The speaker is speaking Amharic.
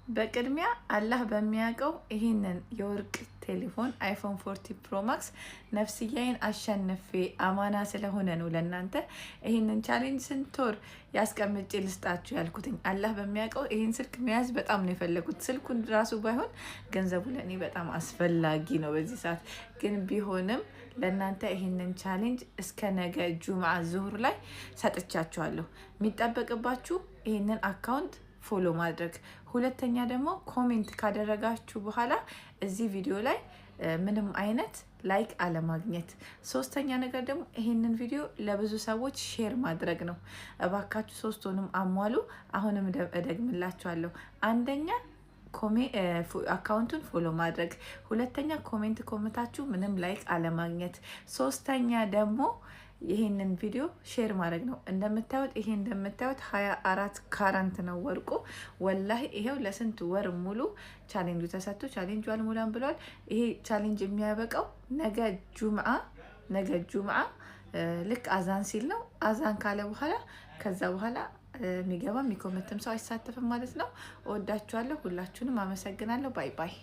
በቅድሚያ አላህ በሚያውቀው ይሄንን የወርቅ ቴሌፎን አይፎን 40 ፕሮ ማክስ ነፍስያዬን አሸንፌ አማና ስለሆነ ነው ለእናንተ ይሄንን ቻሌንጅ ስንት ወር ያስቀምጬ ልስጣችሁ ያልኩትኝ። አላህ በሚያውቀው ይሄን ስልክ መያዝ በጣም ነው የፈለጉት። ስልኩን ራሱ ባይሆን ገንዘቡ ለእኔ በጣም አስፈላጊ ነው በዚህ ሰዓት። ግን ቢሆንም ለእናንተ ይሄንን ቻሌንጅ እስከ ነገ ጁምዓ ዙሁር ላይ ሰጥቻችኋለሁ። የሚጠበቅባችሁ ይሄንን አካውንት ፎሎ ማድረግ፣ ሁለተኛ ደግሞ ኮሜንት ካደረጋችሁ በኋላ እዚህ ቪዲዮ ላይ ምንም አይነት ላይክ አለማግኘት፣ ሶስተኛ ነገር ደግሞ ይሄንን ቪዲዮ ለብዙ ሰዎች ሼር ማድረግ ነው። እባካችሁ ሶስቱንም አሟሉ። አሁንም እደግምላችኋለሁ። አንደኛ አካውንቱን ፎሎ ማድረግ፣ ሁለተኛ ኮሜንት ኮምታችሁ ምንም ላይክ አለማግኘት፣ ሶስተኛ ደግሞ ይሄንን ቪዲዮ ሼር ማድረግ ነው። እንደምታዩት ይሄ እንደምታዩት 24 ካራንት ነው ወርቁ። ወላሂ ይሄው ለስንት ወር ሙሉ ቻሌንጁ ተሰጥቶ ቻሌንጁ አልሞላም ብሏል። ይሄ ቻሌንጅ የሚያበቃው ነገ ጁምዓ ልክ አዛን ሲል ነው። አዛን ካለ በኋላ ከዛ በኋላ የሚገባ የሚኮመትም ሰው አይሳተፍም ማለት ነው። እወዳችኋለሁ። ሁላችሁንም አመሰግናለሁ። ባይ ባይ።